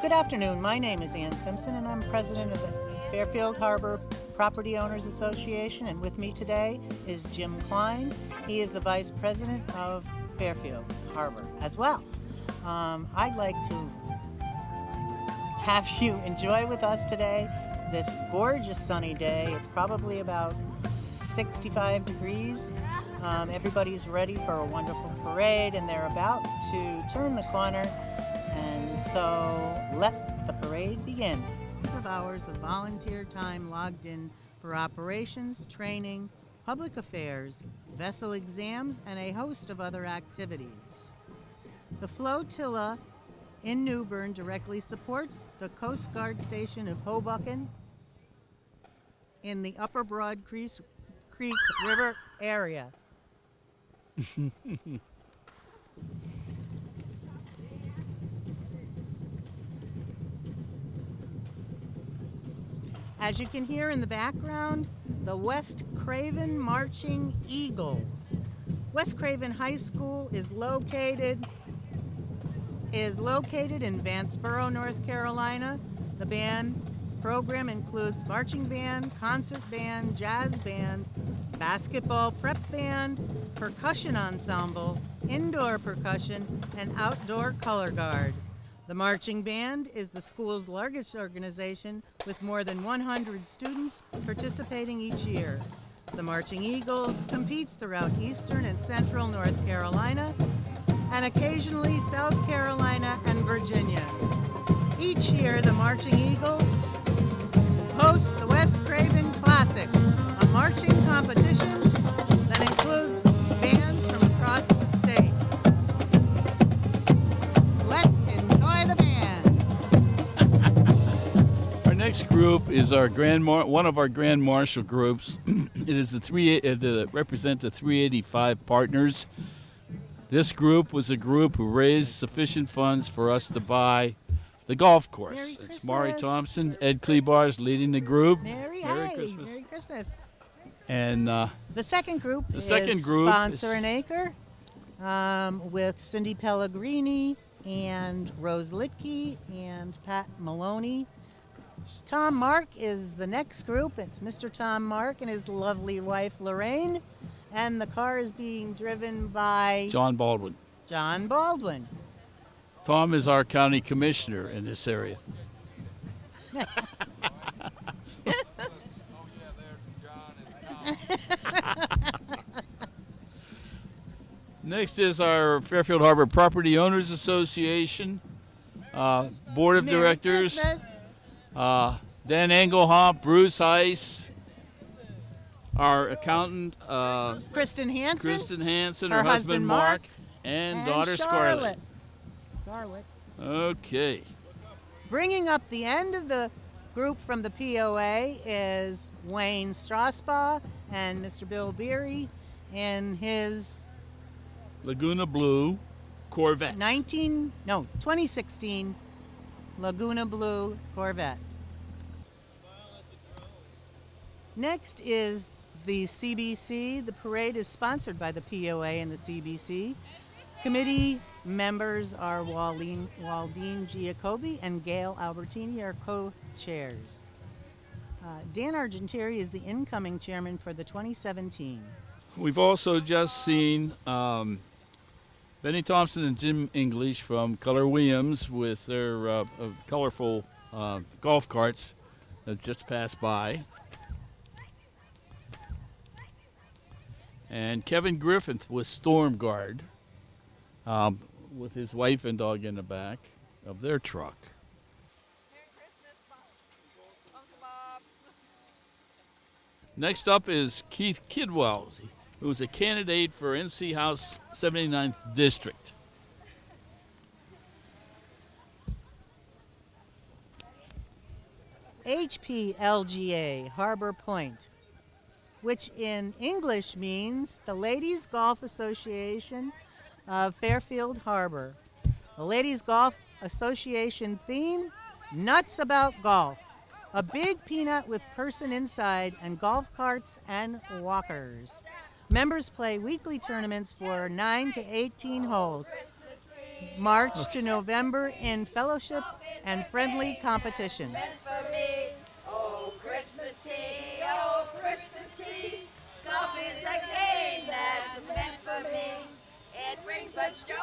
Good afternoon. My name is Ann Simpson, and I'm president of the Fairfield Harbour Property Owners Association. And with me today is Jim Klein. He is the vice president of Fairfield Harbour as well. I'd like to have you enjoy with us today this gorgeous sunny day. It's probably about 65 degrees. Everybody's ready for a wonderful parade, and they're about to turn the corner. And so let the parade begin. Of hours of volunteer time logged in for operations, training, public affairs, vessel exams, and a host of other activities. The flotilla in New Bern directly supports the Coast Guard Station of Hoboken in the Upper Broad Creek River area. As you can hear in the background, the West Craven Marching Eagles. West Craven High School is located in Vanceboro, North Carolina. The band program includes marching band, concert band, jazz band, basketball prep band, percussion ensemble, indoor percussion, and outdoor color guard. The marching band is the school's largest organization with more than 100 students participating each year. The Marching Eagles competes throughout eastern and central North Carolina and occasionally South Carolina and Virginia. Each year, the Marching Eagles host the West Craven Classic, a marching competition that includes bands from across the state. Let's enjoy the band. Our next group is our one of our Grand Marshal groups. It is the represent the 385 partners. This group was a group who raised sufficient funds for us to buy the golf course. It's Maury Thompson, Ed Klebar is leading the group. Merry Christmas. Merry Christmas. And the second group is Sponsor an Acre with Cindy Pellegrini and Rose Litke and Pat Maloney. Tom Mark is the next group. It's Mr. Tom Mark and his lovely wife Lorraine. And the car is being driven by John Baldwin. John Baldwin. Tom is our county commissioner in this area. Next is our Fairfield Harbour Property Owners Association Board of Directors. Dan Engelhop, Bruce Heiss, our accountant, Kristen Hansen, her husband Mark, and daughter Scarlett. Okay. Bringing up the end of the group from the POA is Wayne Strasbaugh and Mr. Bill Beery in his Laguna Blue Corvette. 2016 Laguna Blue Corvette. Next is the CBC. The parade is sponsored by the POA and the CBC. Committee members are Waldine Giacobbe and Gail Albertini are co-chairs. Dan Argentieri is the incoming chairman for the 2017. We've also just seen Benny Thompson and Jim English from Keller Williams with their colorful golf carts that just passed by. And Kevin Griffith with Storm Guard with his wife and dog in the back of their truck. Merry Christmas, Uncle Bob. Next up is Keith Kidwell, who is a candidate for NC House 79th District. HPLGA Harbor Point, which in English means the Ladies Golf Association of Fairfield Harbour. The Ladies Golf Association theme, Nuts About Golf. A big peanut with person inside and golf carts and walkers. Members play weekly tournaments for 9 to 18 holes. March to November in fellowship and friendly competition. For me, oh Christmas tea, oh Christmas tea. Golf is a game that's meant for me. It brings such joy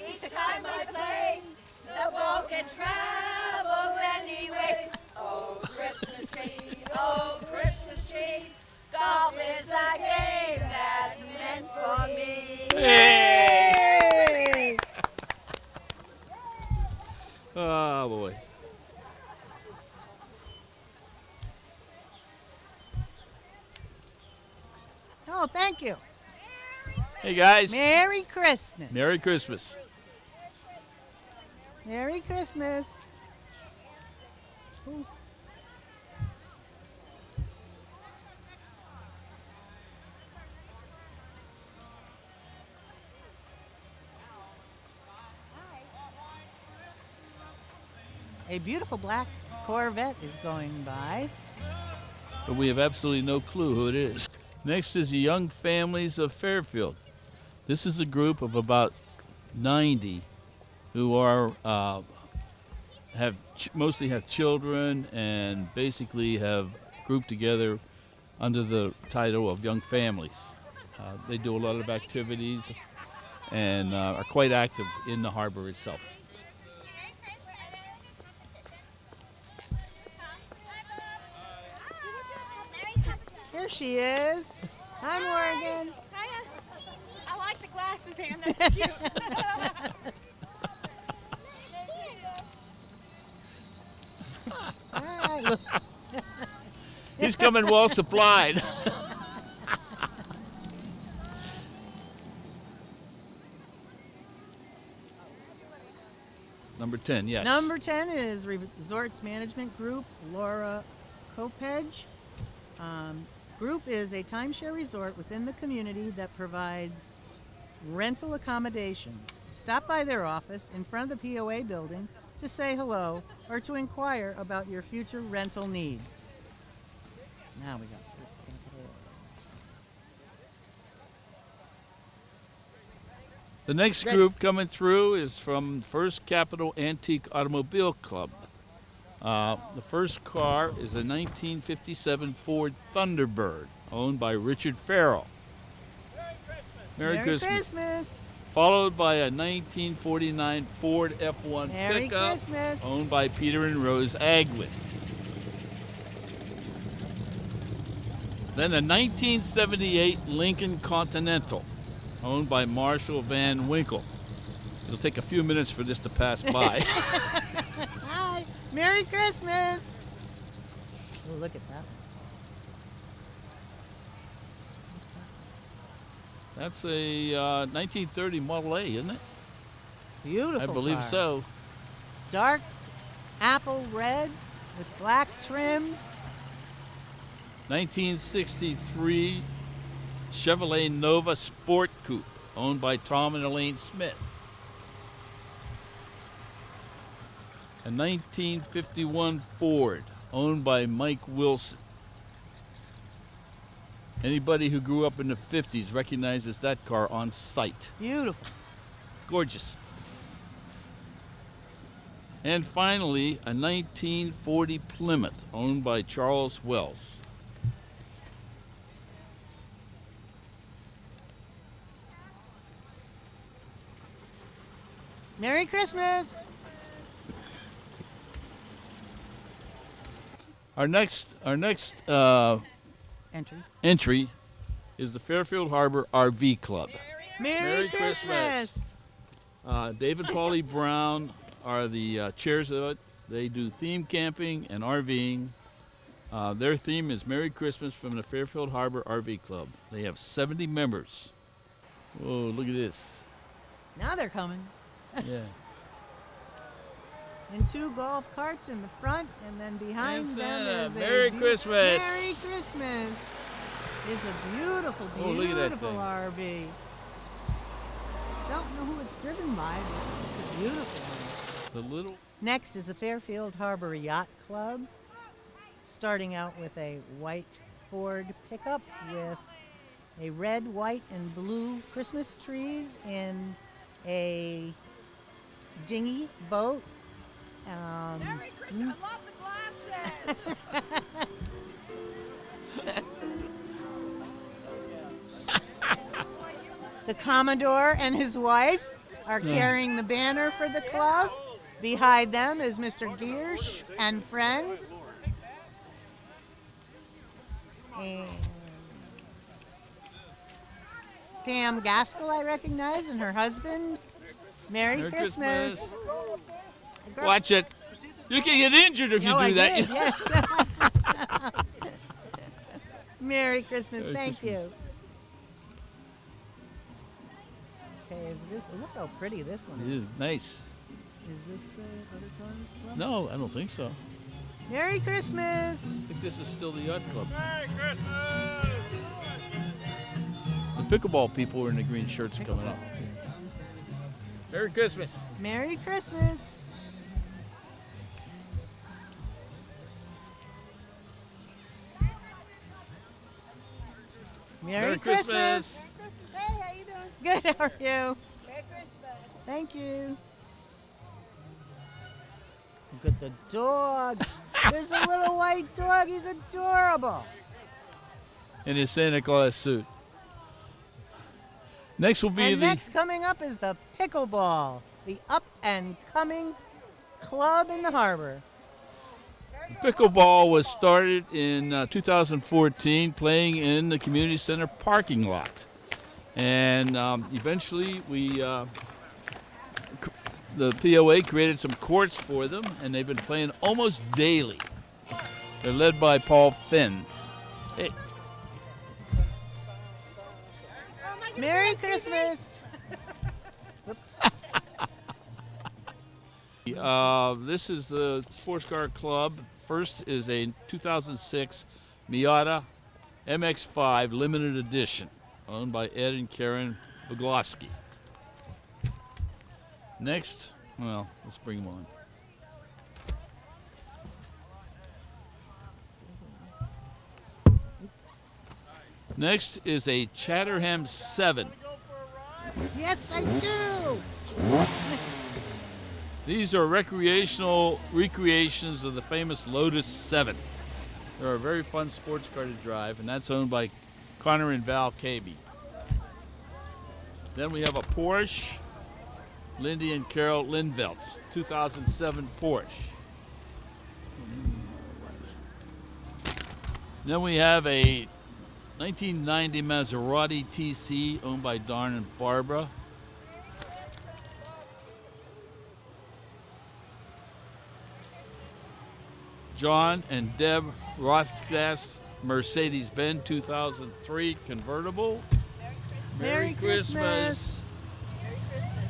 each time I play. The ball can travel anyway. Oh Christmas tree, oh Christmas tree. Golf is a game that's meant for me. Yay! Oh boy. Oh, thank you. Hey guys. Merry Christmas. Merry Christmas. Merry Christmas. Who's- A beautiful black Corvette is going by. But we have absolutely no clue who it is. Next is the Young Families of Fairfield. This is a group of about 90 who are mostly have children and basically have grouped together under the title of Young Families. They do a lot of activities and are quite active in the harbor itself. Here she is. Hi, Morgan. Hiya. I like the glasses, Anne. That's cute. Hi, look. He's coming well supplied. Number 10, yes. Number 10 is Resorts Management Group, Laura Kopej. Group is a timeshare resort within the community that provides rental accommodations. Stop by their office in front of the POA building to say hello or to inquire about your future rental needs. Now we got first capital. The next Ready. group coming through is from First Capital Antique Automobile Club. The first car is a 1957 Ford Thunderbird owned by Richard Farrell. Merry Christmas. Followed by a 1949 Ford F1 Merry pickup Christmas. owned by Peter and Rose Aglin. Then a 1978 Lincoln Continental owned by Marshall Van Winkle. It'll take a few minutes for this to pass by. Hi. Merry Christmas. Oh, look at that. That's a 1930 Model A, isn't it? Beautiful I believe car. so. Dark apple red with black trim. 1963 Chevrolet Nova Sport Coupe, owned by Tom and Elaine Smith. A 1951 Ford, owned by Mike Wilson. Anybody who grew up in the 50s recognizes that car on sight. Beautiful. Gorgeous. And finally, a 1940 Plymouth, owned by Charles Wells. Merry Christmas. Our next Entry. entry is the Fairfield Harbour RV Club. Merry Christmas. David Paulie Brown are the chairs of it. They do theme camping and RVing. Their theme is Merry Christmas from the Fairfield Harbour RV Club. They have 70 members. Whoa, look at this. Now they're coming. Yeah. And 2 golf carts in the front, and then behind And them Santa. is Merry a Christmas. Merry Christmas. Is a beautiful, Oh, look at that beautiful thing. RV. Don't know who it's driven by, but it's a beautiful one. The little. Next is the Fairfield Harbour Yacht Club, starting out with a white Ford pickup with a red, white, and blue Christmas trees in a dinghy boat. Merry Christmas. I love the glasses. The Commodore and his wife are carrying the banner for the club. Behind them is Mr. Giersch and friends. And Pam Gaskell, I recognize, and her husband. Merry Christmas. Watch it. You can get injured if you Oh, do I that. did, yes. Merry Christmas. Merry Thank Christmas. you. Okay, is this? Look how pretty this one It is. is nice. Is this the other club? No, I don't think so. Merry Christmas. I think this is still the yacht club. Merry Christmas! The pickleball people are in the green shirts coming up. Merry Christmas. Merry Christmas. Merry Christmas. Hey, how you doing? Good, how are you? Merry Christmas. Thank you. Look at the dog. There's a little white dog. He's adorable. In his Santa Claus suit. Next will be And next coming up is the pickleball, the up and coming club in the harbor. Pickleball was started in 2014, playing in the community center parking lot, and eventually the POA created some courts for them, and they've been playing almost daily. They're led by Paul Finn. Hey, Merry Christmas. this is the Sports Car Club. First is a 2006 Miata MX-5 limited edition, owned by Ed and Karen Boglowski. Next, well, let's bring them on. Next is a Chatterham 7. Yes, I do. These are recreations of the famous Lotus 7. They're a very fun sports car to drive, and that's owned by Connor and Val Caby. Then we have a Porsche, Lindy and Carol Lindvelt's 2007 Porsche. Then we have a 1990 Maserati TC owned by Don and Barbara. John and Deb Rothgast Mercedes-Benz 2003 convertible. Merry Christmas. Merry Christmas.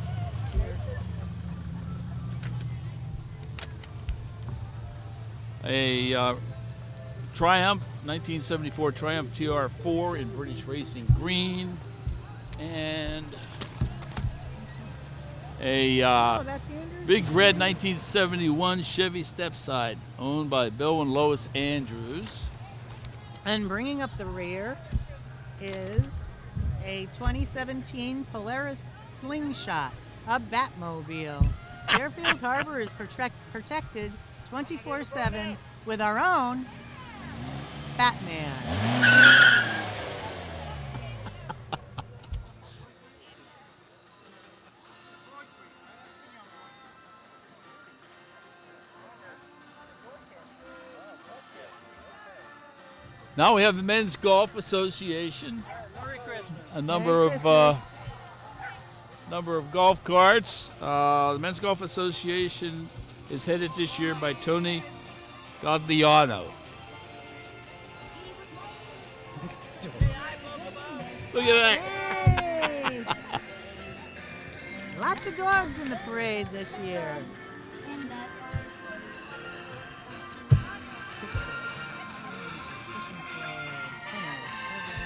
A Triumph 1974 Triumph TR4 in British Racing Green, and a Oh, that's Andrew. big red 1971 Chevy Stepside owned by Bill and Lois Andrews. And bringing up the rear is a 2017 Polaris Slingshot, a Batmobile. Fairfield Harbour is protected 24/7 with our own Batman. Now we have the Men's Golf Association. A number Merry of Christmas. number of golf carts. The Men's Golf Association is headed this year by Tony Gagliano. Look at that. Hey! Lots of dogs in the parade this year.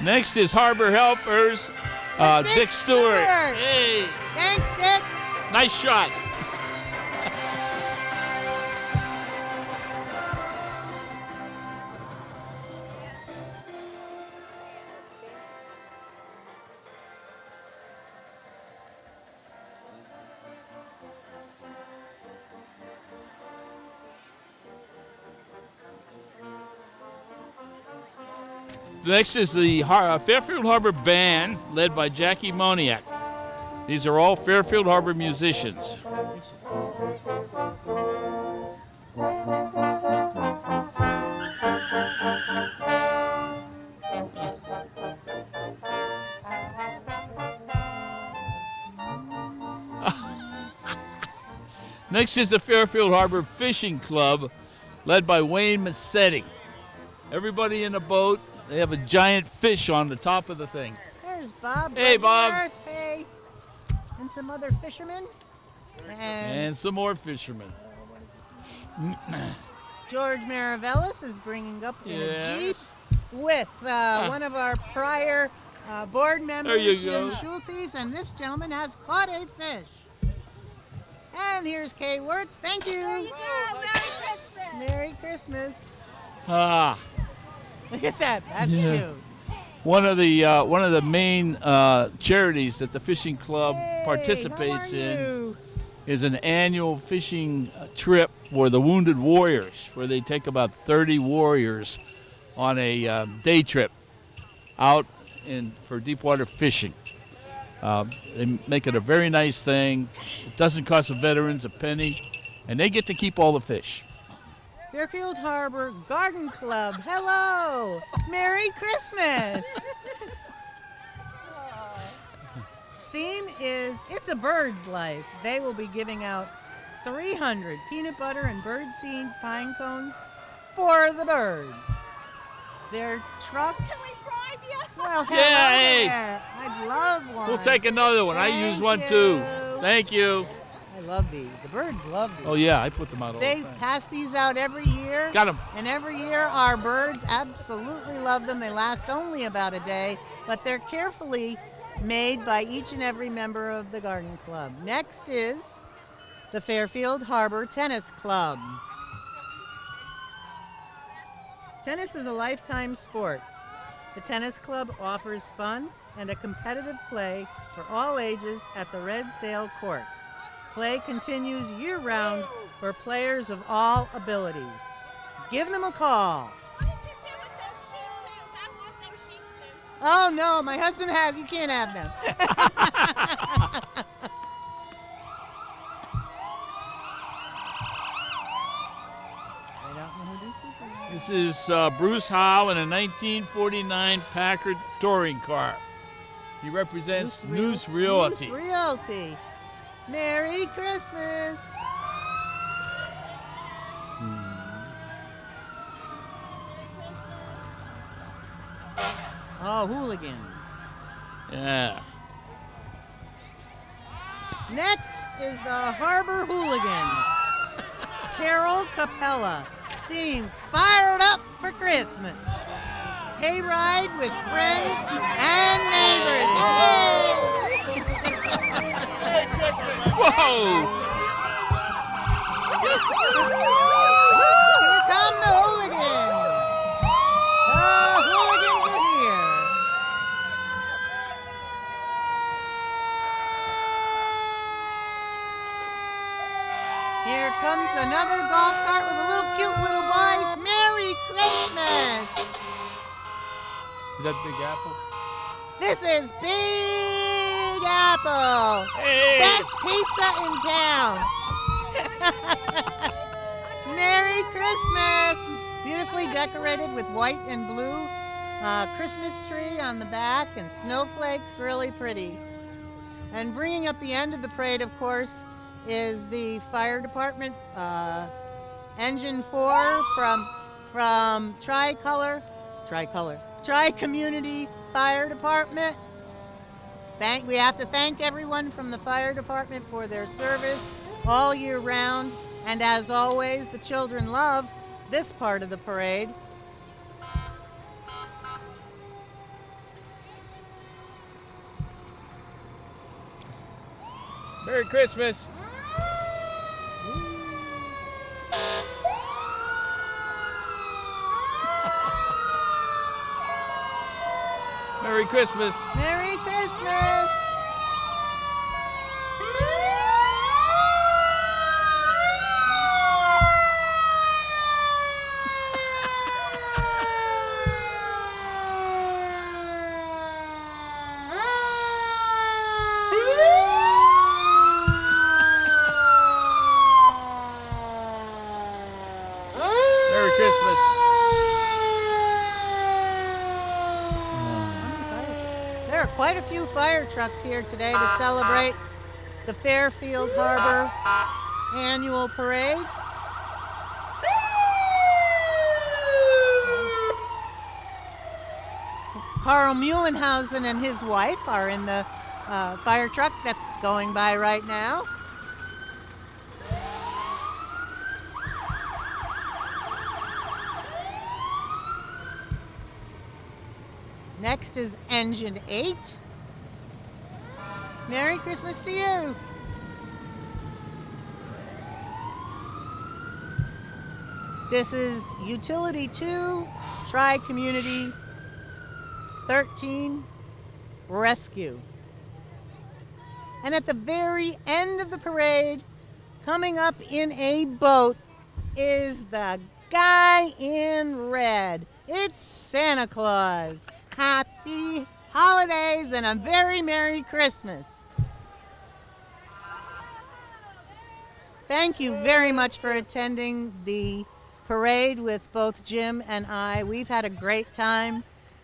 Next is Harbor Helpers, Dick Stewart. Hey, Thanks, Dick. nice shot. Next is the Fairfield Harbor Band, led by Jackie Moniak. These are all Fairfield Harbor musicians. Next is the Fairfield Harbor Fishing Club, led by Wayne Massetti. Everybody in a boat. They have a giant fish on the top of the thing. There's Bob. Hey, Bob. Hey. And some other fishermen. And some more fishermen. George Maravellis is bringing up in a Jeep Yes. with one of our prior board members, you Jim go. Schultes, and this gentleman has caught a fish. And here's Kay Wirtz. Thank you. There you go. Merry Christmas. Merry Christmas. Ah, Look at that. That's Yeah. cute. one of the main charities that the fishing club Hey, participates how are in you? is an annual fishing trip for the Wounded Warriors, where they take about 30 warriors on a day trip out for deep water fishing. They make it a very nice thing. It doesn't cost the veterans a penny, and they get to keep all the fish. Fairfield Harbor Garden Club. Hello. Merry Christmas. Theme is It's a Bird's Life. They will be giving out 300 peanut butter and birdseed pine cones for the birds. Their truck. Can we bribe you? Well, hello Yeah, hey. there. I'd love one. We'll take another one. I use Thank one too. you. Thank you. I love these. The birds love these. Oh yeah, I put them out all They the time. pass these out every year. Got them. And every year our birds absolutely love them. They last only about a day, but they're carefully made by each and every member of the garden club. Next is the Fairfield Harbor Tennis Club. Tennis is a lifetime sport. The tennis club offers fun and a competitive play for all ages at the Red Sail courts. Play continues year-round for players of all abilities. Give them a call. What did you do with those Shih Tzus? I want those Shih Tzus. Oh no, my husband has. You can't have them. I don't know who these people are. This is Bruce Howe in a 1949 Packard touring car. He represents News Realty. News Realty. Merry Christmas. Oh, hooligans. Yeah. Next is the Harbor Hooligans. Carol Capella. Theme Fired Up for Christmas. Hayride with friends and neighbors. Whoa! Here come the hooligans. The hooligans are here. Here comes another golf cart with a little cute little boy. Merry Christmas. Is that Big Apple? This is Big Apple. Hey! Best pizza in town. Merry Christmas. Beautifully decorated with white and blue. Christmas tree on the back and snowflakes, really pretty. And bringing up the end of the parade, of course, is the fire department. Engine 4 from Tri-Community Fire Department. We have to thank everyone from the fire department for their service all year round. And as always, the children love this part of the parade. Merry Christmas. Merry Christmas. Merry Christmas! are quite a few fire trucks here today to celebrate the Fairfield Harbour annual parade. Carl Muhlenhausen and his wife are in the fire truck that's going by right now. Next is Engine 8. Merry Christmas to you. This is Utility 2, Tri-Community 13, Rescue. And at the very end of the parade, coming up in a boat, is the guy in red. It's Santa Claus. Happy holidays and a very Merry Christmas. Thank you very much for attending the parade with both Jim and I. We've had a great time.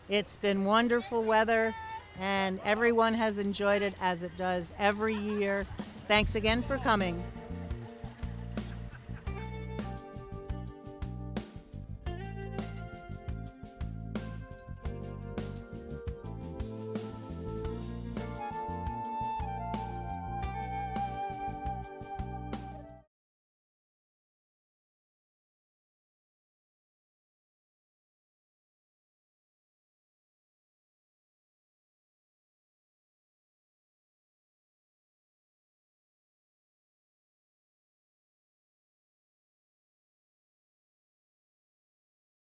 It's been wonderful weather, and everyone has enjoyed it as it does every year. Thanks again for coming.